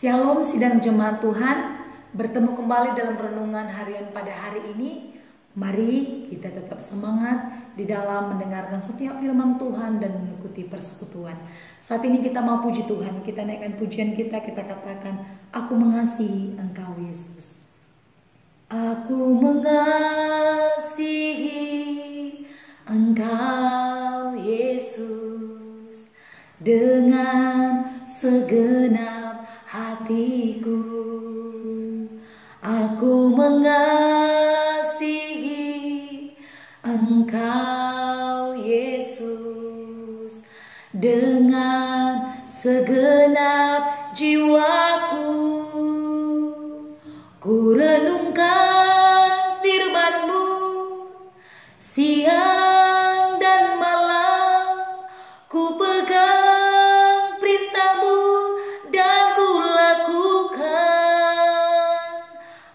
Shalom sidang jemaat Tuhan, bertemu kembali dalam renungan harian pada hari ini. Mari kita tetap semangat di dalam mendengarkan setiap firman Tuhan dan mengikuti persekutuan. Saat ini kita mau puji Tuhan, kita naikkan pujian kita katakan, aku mengasihi Engkau Yesus. Aku mengasihi Engkau Yesus dengan segenap hatiku. Aku mengasihi Engkau Yesus dengan segenap jiwaku. Ku renungkan firman-Mu siang dan malam, ku pegang perintah-Mu dan ku lakukan.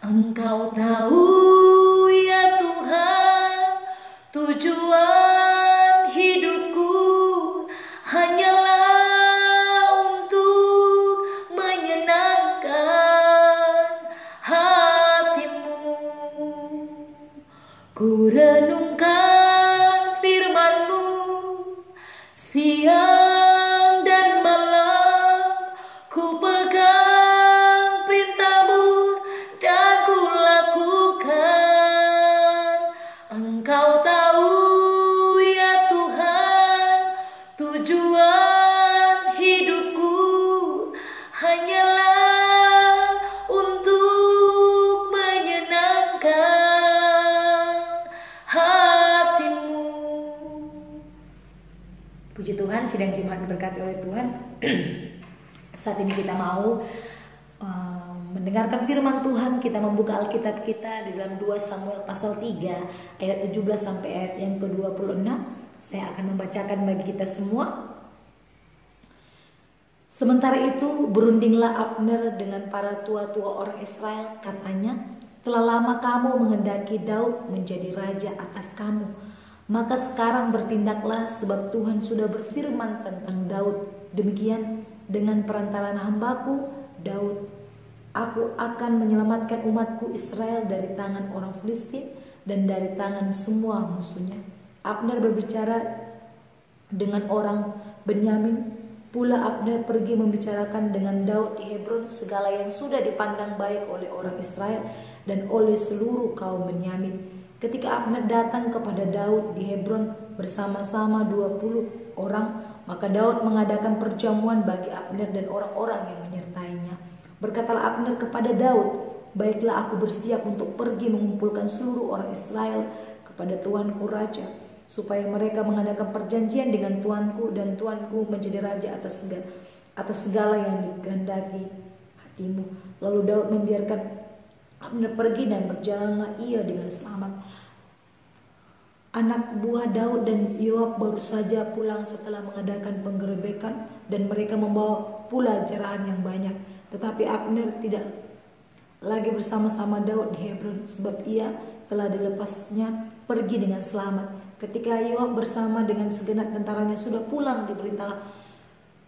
Engkau tahu ya Tuhan, tujuan hidupku hanyalah untuk menyenangkan hati-Mu. Ku renungkan firman-Mu siang dan malam, ku pegang perintah-Mu dan ku lakukan. Engkau tahu ya Tuhan, tujuan hidupku hanyalah untuk menyenangkan hati-Mu. Puji Tuhan, sidang jemaat diberkati oleh Tuhan. Saat ini kita mau mendengarkan firman Tuhan. Kita membuka Alkitab kita di dalam 2 Samuel pasal 3 ayat 17 sampai ayat yang ke-26. Saya akan membacakan bagi kita semua. Sementara itu berundinglah Abner dengan para tua-tua orang Israel, katanya, telah lama kamu menghendaki Daud menjadi raja atas kamu. Maka sekarang bertindaklah, sebab Tuhan sudah berfirman tentang Daud. Demikian dengan perantaraan hambaku Daud, aku akan menyelamatkan umatku Israel dari tangan orang Filistin dan dari tangan semua musuhnya. Abner berbicara dengan orang Benyamin. Pula Abner pergi membicarakan dengan Daud di Hebron segala yang sudah dipandang baik oleh orang Israel dan oleh seluruh kaum Benyamin. Ketika Abner datang kepada Daud di Hebron bersama-sama 20 orang, maka Daud mengadakan perjamuan bagi Abner dan orang-orang yang menyertainya. Berkatalah Abner kepada Daud, baiklah aku bersiap untuk pergi mengumpulkan seluruh orang Israel kepada tuanku raja, supaya mereka mengadakan perjanjian dengan tuanku dan tuanku menjadi raja atas segala yang dikehendaki hatimu. Lalu Daud membiarkan Abner pergi dan berjalanlah ia dengan selamat. Anak buah Daud dan Yoab baru saja pulang setelah mengadakan penggerebekan dan mereka membawa pula jarahan yang banyak. Tetapi Abner tidak lagi bersama-sama Daud di Hebron, sebab ia telah dilepasnya pergi dengan selamat. Ketika Yoab bersama dengan segenap tentaranya sudah pulang,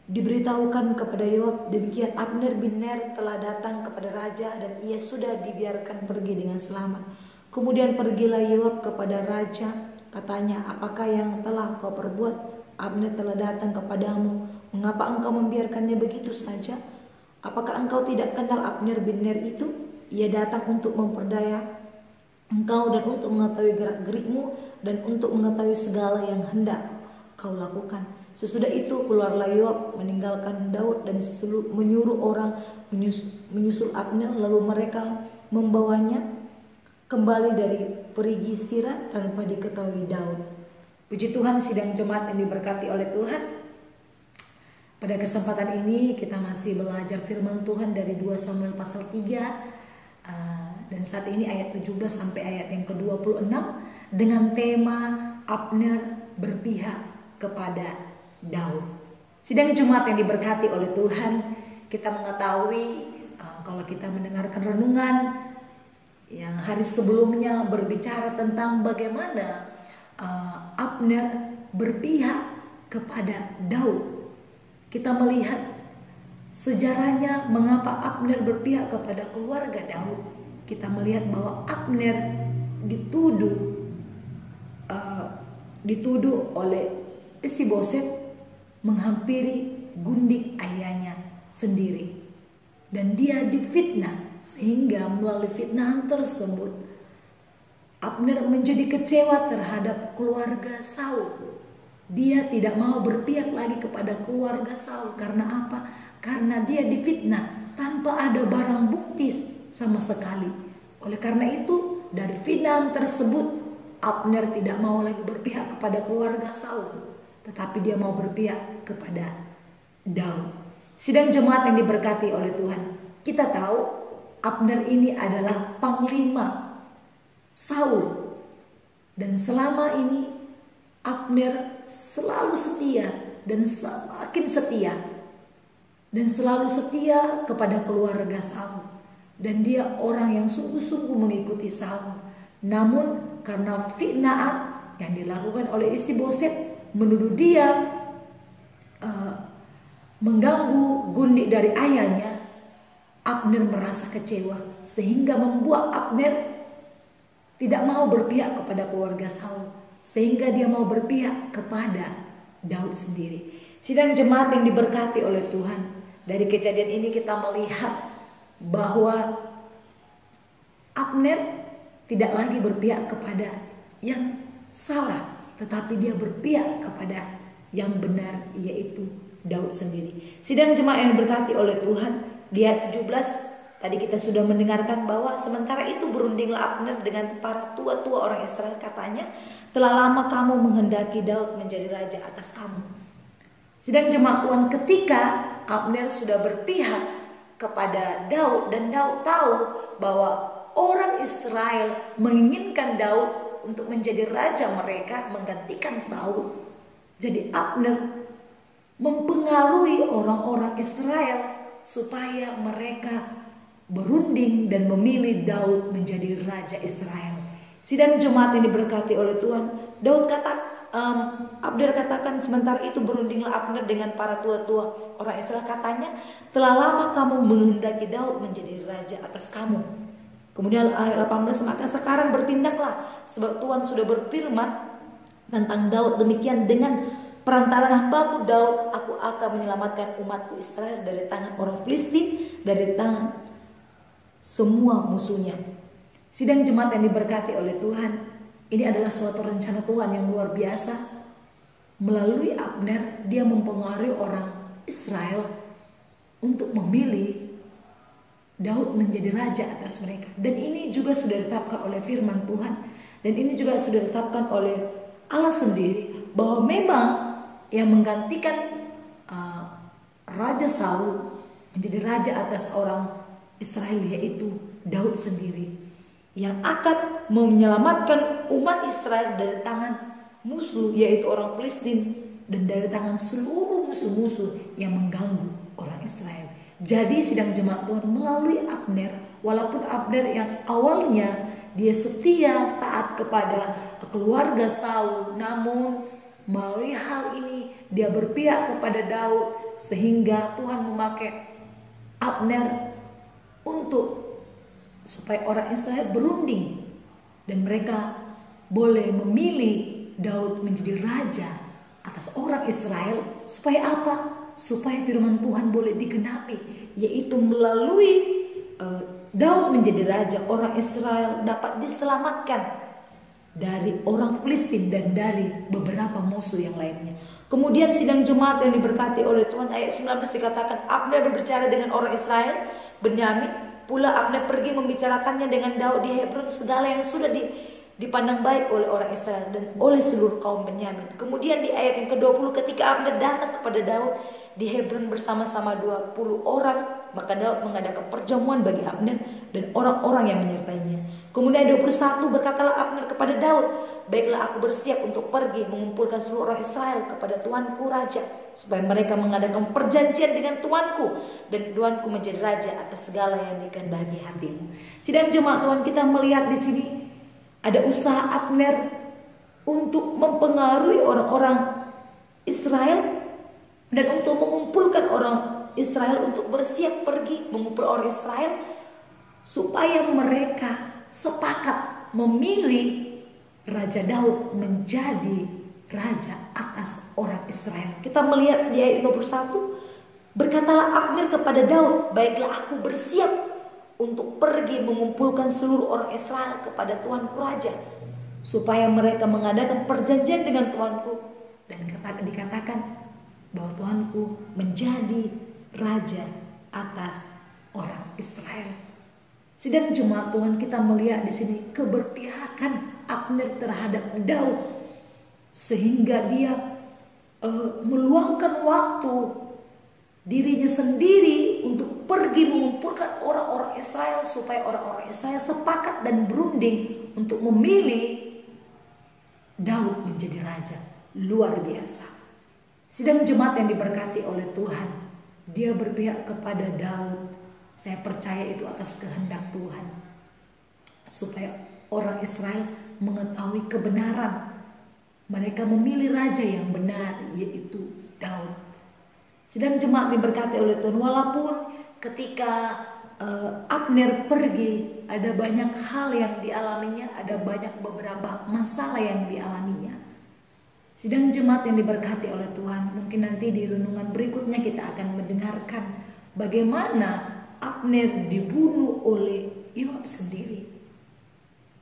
diberitahukan kepada Yoab, demikian Abner bin Ner telah datang kepada raja dan ia sudah dibiarkan pergi dengan selamat. Kemudian pergilah Yoab kepada raja, katanya, apakah yang telah kau perbuat? Abner telah datang kepadamu, mengapa engkau membiarkannya begitu saja? Apakah engkau tidak kenal Abner bin Ner itu? Ia datang untuk memperdaya engkau dan untuk mengetahui gerak-gerikmu dan untuk mengetahui segala yang hendak kau lakukan. Sesudah itu keluarlah Yoab meninggalkan Daud dan menyuruh orang menyusul Abner, lalu mereka membawanya kembali dari perigi Sira tanpa diketahui Daud. Puji Tuhan, sidang jemaat yang diberkati oleh Tuhan. Pada kesempatan ini kita masih belajar firman Tuhan dari 2 Samuel pasal 3 dan saat ini ayat 17 sampai ayat yang ke-26 dengan tema Abner berpihak kepada Daud. Sidang jemaat yang diberkati oleh Tuhan, kita mengetahui kalau kita mendengarkan renungan yang hari sebelumnya berbicara tentang bagaimana Abner berpihak kepada Daud. Kita melihat sejarahnya mengapa Abner berpihak kepada keluarga Daud. Kita melihat bahwa Abner dituduh oleh Isiboset menghampiri gundik ayahnya sendiri, dan dia difitnah, sehingga melalui fitnahan tersebut Abner menjadi kecewa terhadap keluarga Saul. Dia tidak mau berpihak lagi kepada keluarga Saul. Karena apa? Karena dia difitnah tanpa ada barang bukti sama sekali. Oleh karena itu, dari fitnah tersebut Abner tidak mau lagi berpihak kepada keluarga Saul, tetapi dia mau berpihak kepada Daud. Sidang jemaat yang diberkati oleh Tuhan, kita tahu Abner ini adalah panglima Saul, dan selama ini Abner selalu setia dan semakin setia dan selalu setia kepada keluarga Saul, dan dia orang yang sungguh-sungguh mengikuti Saul. Namun karena fitnah yang dilakukan oleh Isiboset menuduh dia mengganggu gundik dari ayahnya, Abner merasa kecewa, sehingga membuat Abner tidak mau berpihak kepada keluarga Saul, sehingga dia mau berpihak kepada Daud sendiri. Sidang jemaat yang diberkati oleh Tuhan, dari kejadian ini kita melihat bahwa Abner tidak lagi berpihak kepada yang salah, tetapi dia berpihak kepada yang benar, yaitu Daud sendiri. Sidang jemaat yang diberkati oleh Tuhan, di ayat 17 tadi kita sudah mendengarkan bahwa sementara itu berundinglah Abner dengan para tua-tua orang Israel, katanya, telah lama kamu menghendaki Daud menjadi raja atas kamu. Sidang jemaat Tuhan, ketika Abner sudah berpihak kepada Daud dan Daud tahu bahwa orang Israel menginginkan Daud untuk menjadi raja mereka, menggantikan Saul, jadi Abner mempengaruhi orang-orang Israel supaya mereka berunding dan memilih Daud menjadi raja Israel. Sidang jemaat yang diberkati oleh Tuhan, Abner katakan, sementara itu berundinglah Abner dengan para tua-tua orang Israel, katanya, telah lama kamu menghendaki Daud menjadi raja atas kamu. Kemudian ayat 18, maka sekarang bertindaklah, sebab Tuhan sudah berfirman tentang Daud demikian, dengan perantara hambaku Daud aku akan menyelamatkan umatku Israel dari tangan orang Filistin, dari tangan semua musuhnya. Sidang jemaat yang diberkati oleh Tuhan, ini adalah suatu rencana Tuhan yang luar biasa. Melalui Abner, dia mempengaruhi orang Israel untuk memilih Daud menjadi raja atas mereka. Dan ini juga sudah ditetapkan oleh firman Tuhan, dan ini juga sudah ditetapkan oleh Allah sendiri, bahwa memang yang menggantikan Raja Saul menjadi raja atas orang Israel, yaitu Daud sendiri, yang akan menyelamatkan umat Israel dari tangan musuh, yaitu orang Filistin, dan dari tangan seluruh musuh-musuh yang mengganggu orang Israel. Jadi sidang jemaat Tuhan, melalui Abner, walaupun Abner yang awalnya dia setia taat kepada keluarga Saul, namun melalui hal ini dia berpihak kepada Daud, sehingga Tuhan memakai Abner untuk supaya orang Israel berunding dan mereka boleh memilih Daud menjadi raja atas orang Israel. Supaya apa? Supaya firman Tuhan boleh digenapi, yaitu melalui Daud menjadi raja, orang Israel dapat diselamatkan dari orang Filistin dan dari beberapa musuh yang lainnya. Kemudian sidang jemaat yang diberkati oleh Tuhan, ayat 19 dikatakan, Abner berbicara dengan orang Israel Benyamin, pula Abner pergi membicarakannya dengan Daud di Hebron segala yang sudah dipandang baik oleh orang Israel dan oleh seluruh kaum Benyamin. Kemudian di ayat yang ke-20, ketika Abner datang kepada Daud di Hebron bersama-sama 20 orang, maka Daud mengadakan perjamuan bagi Abner dan orang-orang yang menyertainya. Kemudian 21, berkatalah Abner kepada Daud, baiklah aku bersiap untuk pergi mengumpulkan seluruh orang Israel kepada tuanku raja, supaya mereka mengadakan perjanjian dengan tuanku, dan tuanku menjadi raja atas segala yang dikehendaki hatimu. Sidang jemaat Tuhan, kita melihat di sini ada usaha Abner untuk mempengaruhi orang-orang Israel dan untuk mengumpulkan orang Israel untuk bersiap pergi mengumpul orang Israel supaya mereka sepakat memilih Raja Daud menjadi raja atas orang Israel. Kita melihat di ayat 21, berkatalah Abner kepada Daud, baiklah aku bersiap untuk pergi mengumpulkan seluruh orang Israel kepada tuanku raja, supaya mereka mengadakan perjanjian dengan tuanku, dan dikatakan bahwa tuanku menjadi raja atas orang Israel. Sidang jemaat Tuhan, kita melihat di sini keberpihakan Abner terhadap Daud, sehingga dia meluangkan waktu dirinya sendiri untuk pergi mengumpulkan orang-orang Israel supaya orang-orang Israel sepakat dan berunding untuk memilih Daud menjadi raja. Luar biasa. Sidang jemaat yang diberkati oleh Tuhan, dia berpihak kepada Daud. Saya percaya itu atas kehendak Tuhan, supaya orang Israel mengetahui kebenaran. Mereka memilih raja yang benar, yaitu Daud. Sidang jemaat diberkati oleh Tuhan, walaupun ketika Abner pergi, ada banyak hal yang dialaminya, ada banyak beberapa masalah yang dialaminya. Sidang jemaat yang diberkati oleh Tuhan, mungkin nanti di renungan berikutnya kita akan mendengarkan bagaimana Abner dibunuh oleh Yoab sendiri.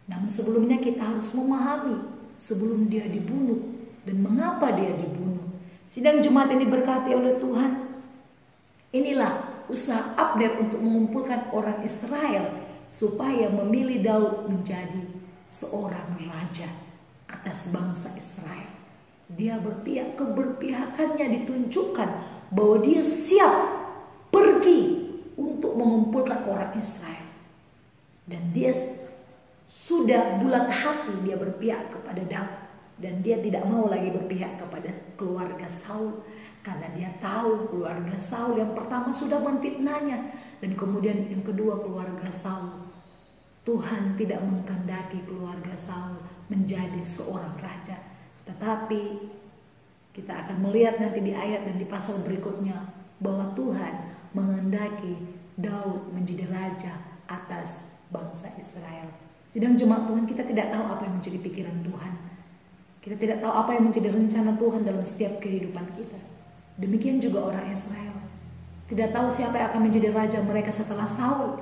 Namun sebelumnya kita harus memahami sebelum dia dibunuh dan mengapa dia dibunuh. Sidang jemaat yang diberkati oleh Tuhan, inilah usaha Abner untuk mengumpulkan orang Israel supaya memilih Daud menjadi seorang raja atas bangsa Israel. Dia berpihak, keberpihakannya ditunjukkan bahwa dia siap pergi untuk mengumpulkan orang Israel. Dan dia sudah bulat hati, dia berpihak kepada Daud. Dan dia tidak mau lagi berpihak kepada keluarga Saul, karena dia tahu keluarga Saul yang pertama sudah menfitnahnya, dan kemudian yang kedua keluarga Saul. Tuhan tidak mengkehendaki keluarga Saul menjadi seorang raja. Tetapi kita akan melihat nanti di ayat dan di pasal berikutnya bahwa Tuhan menghendaki Daud menjadi raja atas bangsa Israel. Sidang jemaat Tuhan, kita tidak tahu apa yang menjadi pikiran Tuhan. Kita tidak tahu apa yang menjadi rencana Tuhan dalam setiap kehidupan kita. Demikian juga orang Israel. Tidak tahu siapa yang akan menjadi raja mereka setelah Saul.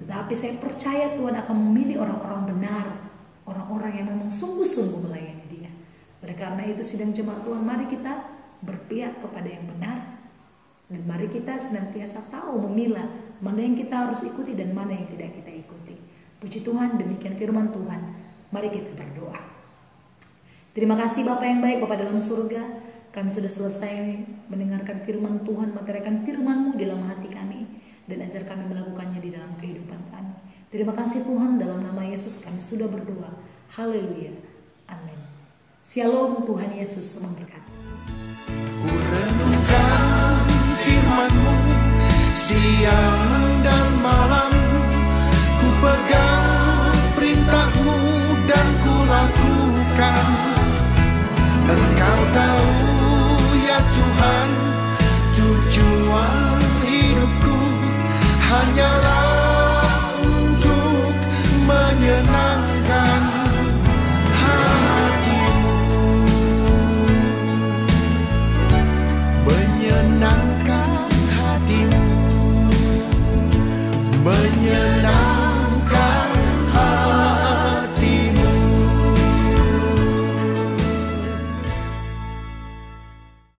Tetapi saya percaya Tuhan akan memilih orang-orang benar, orang-orang yang memang sungguh-sungguh melayani Dia. Oleh karena itu, sidang jemaat Tuhan, mari kita berpihak kepada yang benar. Dan mari kita senantiasa tahu memilah mana yang kita harus ikuti dan mana yang tidak kita ikuti. Puji Tuhan, demikian firman Tuhan. Mari kita berdoa. Terima kasih Bapa yang baik, Bapa dalam surga. Kami sudah selesai mendengarkan firman Tuhan, meteraikan firman-Mu dalam hati kami, dan ajar kami melakukannya di dalam kehidupan kami. Terima kasih Tuhan, dalam nama Yesus kami sudah berdoa. Haleluya. Amin. Shalom, Tuhan Yesus memberkati. Ku renungkan firman-Mu siang dan malam, ku pegang perintah-Mu dan ku lakukan. Engkau tahu ya Tuhan, tujuan hidupku hanyalah untuk menyenangkan hati-Mu, menyenangkan hati-Mu, menyenangkan